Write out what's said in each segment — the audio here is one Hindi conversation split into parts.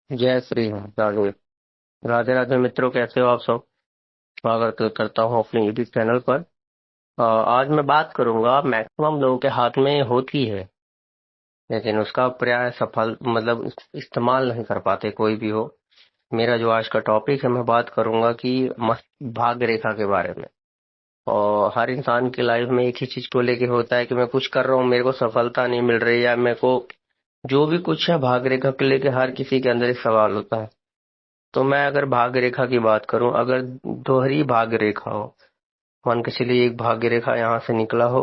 जय श्री राधे। राधे राधे मित्रों, कैसे हो आप सब। स्वागत करता हूँ अपने यूट्यूब चैनल पर। आज मैं बात करूंगा, मैक्सिमम लोगों के हाथ में होती है लेकिन उसका प्राय सफल मतलब इस्तेमाल नहीं कर पाते, कोई भी हो। मेरा जो आज का टॉपिक है, मैं बात करूंगा कि मस्त भाग्य रेखा के बारे में। और हर इंसान की लाइफ में एक ही चीज को लेके होता है कि मैं कुछ कर रहा हूँ, मेरे को सफलता नहीं मिल रही, या मेरे को जो भी कुछ है भाग्य रेखा के लेके हर किसी के अंदर एक सवाल होता है। तो मैं अगर भाग्य रेखा की बात करूं, अगर दोहरी भाग्य रेखा हो, मान के चलिए एक भाग्य रेखा यहाँ से निकला हो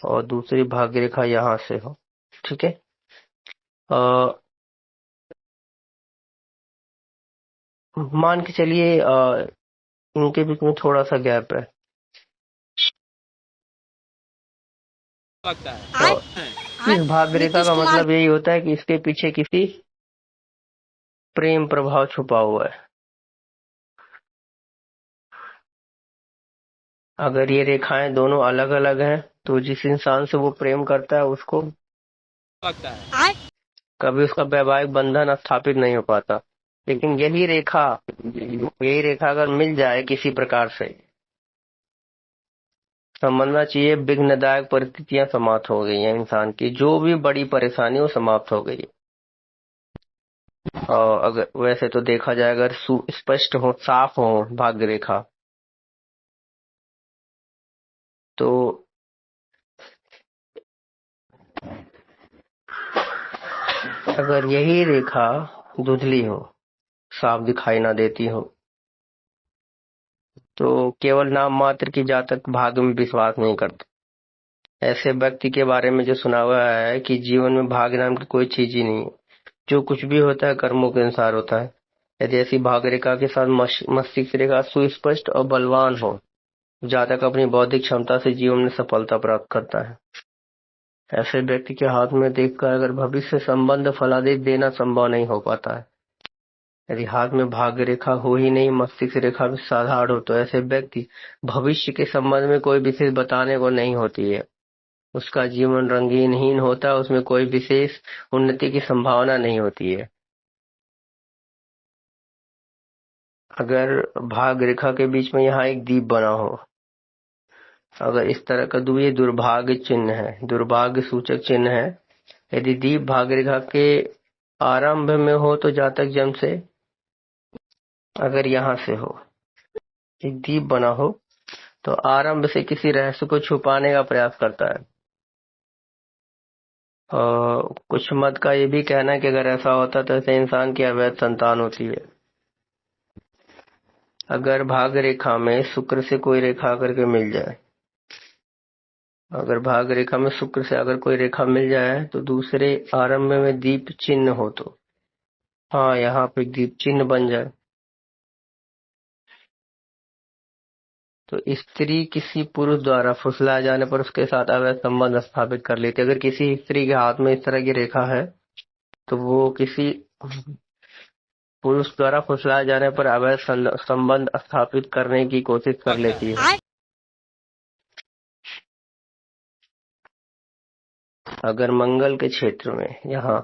और दूसरी भाग्य रेखा यहाँ से हो, ठीक है। अ, मान के चलिए इनके बीच में थोड़ा सा गैप है। लगता है तो इस भाग्य रेखा नीतीश का कुमार। मतलब यही होता है कि इसके पीछे किसी प्रेम प्रभाव छुपा हुआ है। अगर ये रेखाएं दोनों अलग अलग हैं तो जिस इंसान से वो प्रेम करता है उसको लगता है कभी उसका वैवाहिक बंधन स्थापित नहीं हो पाता। लेकिन यही रेखा अगर मिल जाए किसी प्रकार से, समझना चाहिए विघ्नदायक परिस्थितियां समाप्त हो गई हैं, इंसान की जो भी बड़ी परेशानी वो समाप्त हो गई। और अगर वैसे तो देखा जाए, अगर स्पष्ट हो, साफ हो भाग्य रेखा, तो अगर यही रेखा धुंधली हो, साफ दिखाई ना देती हो, तो केवल नाम मात्र की जातक भाग्य में विश्वास नहीं करते। ऐसे व्यक्ति के बारे में जो सुना हुआ है कि जीवन में भाग्य नाम की कोई चीज ही नहीं है, जो कुछ भी होता है कर्मों के अनुसार होता है। यदि ऐसी भाग्य रेखा के साथ मस्तिष्क रेखा सुस्पष्ट और बलवान हो, जातक अपनी बौद्धिक क्षमता से जीवन में सफलता प्राप्त करता है। ऐसे व्यक्ति के हाथ में देखकर अगर भविष्य संबंध फलादेश देना संभव नहीं हो पाता है। यदि हाथ में भाग्य रेखा हो ही नहीं, मस्तिष्क रेखा भी साधारण हो, तो ऐसे व्यक्ति भविष्य के संबंध में कोई विशेष बताने को नहीं होती है। उसका जीवन रंगीनहीन होता है, उसमें कोई विशेष उन्नति की संभावना नहीं होती है। अगर भाग्य रेखा के बीच में यहाँ एक दीप बना हो, अगर इस तरह का ये दुर्भाग्य चिन्ह है, दुर्भाग्य सूचक चिन्ह है। यदि दीप भाग्य रेखा के आरंभ में हो तो जातक जन्म से, अगर यहाँ से हो, एक दीप बना हो, तो आरंभ से किसी रहस्य को छुपाने का प्रयास करता है। और कुछ मत का ये भी कहना है कि अगर ऐसा होता तो ऐसे इंसान की अवैध संतान होती है। अगर भाग्य रेखा में शुक्र से कोई रेखा करके मिल जाए, अगर भाग्य रेखा में शुक्र से अगर कोई रेखा मिल जाए तो दूसरे आरंभ में दीप चिन्ह हो, तो हाँ, यहाँ पे दीप चिन्ह बन जाए, तो स्त्री किसी पुरुष द्वारा फुसलाए जाने पर उसके साथ अवैध संबंध स्थापित कर लेती है। अगर किसी स्त्री के हाथ में इस तरह की रेखा है तो वो किसी पुरुष द्वारा फुसलाए जाने पर अवैध संबंध स्थापित करने की कोशिश कर लगता लेती है। है अगर मंगल के क्षेत्र में यहाँ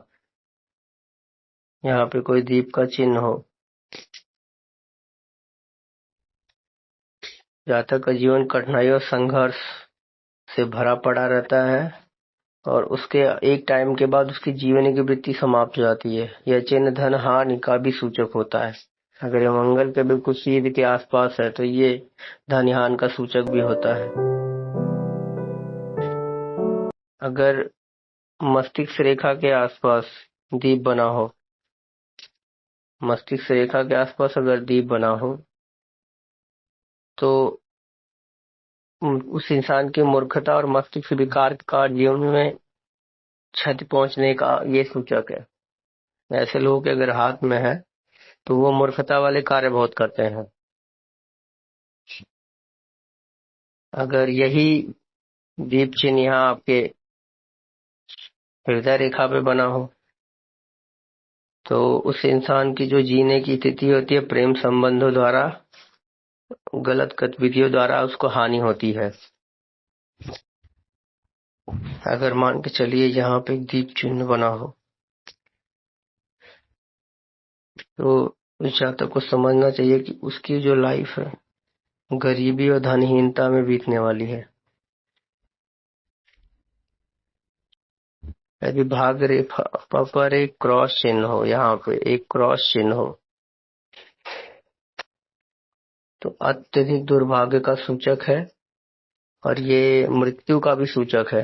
यहाँ पे कोई दीप का चिन्ह हो, जातक का जीवन कठिनाई और संघर्ष से भरा पड़ा रहता है और उसके एक टाइम के बाद उसकी जीवनी की वृत्ति समाप्त हो जाती है। यह चिन्ह धन हानि का भी सूचक होता है। अगर ये मंगल के बिल्कुल सीध के आसपास है तो ये धन हानि का सूचक भी होता है। अगर मस्तिष्क रेखा के आसपास दीप बना हो, मस्तिष्क रेखा के आसपास अगर दीप बना हो, तो उस इंसान की मूर्खता और मस्तिष्क विकार का जीवन में क्षति पहुंचने का ये सूचक है। ऐसे लोगों के अगर हाथ में है तो वो मूर्खता वाले कार्य बहुत करते हैं। अगर यही दीप चिन्ह यहाँ आपके हृदय रेखा पे बना हो, तो उस इंसान की जो जीने की स्थिति होती है, प्रेम संबंधों द्वारा, गलत गतिविधियों द्वारा उसको हानि होती है। अगर मान के चलिए यहाँ पे एक दीप चिन्ह बना हो, तो उस जातक को समझना चाहिए कि उसकी जो लाइफ है गरीबी और धनहीनता में बीतने वाली है। यदि भाग रेखा पर एक क्रॉस चिन्ह हो, यहाँ पे एक क्रॉस चिन्ह हो, तो अत्यधिक दुर्भाग्य का सूचक है और ये मृत्यु का भी सूचक है।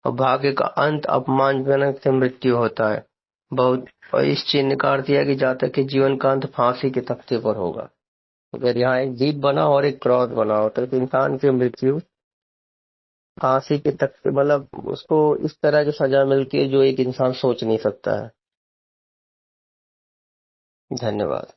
और भाग्य का अंत अपमानजनक से मृत्यु होता है बहुत। और इस चिन्ह का अर्थ यह कि जातक के जीवन का अंत फांसी के तख्ते पर होगा। अगर यहाँ एक दीप बना और एक क्रॉस बना हो तो इंसान की मृत्यु फांसी के तख्ते, मतलब उसको इस तरह की सजा मिलती है जो एक इंसान सोच नहीं सकता है। धन्यवाद।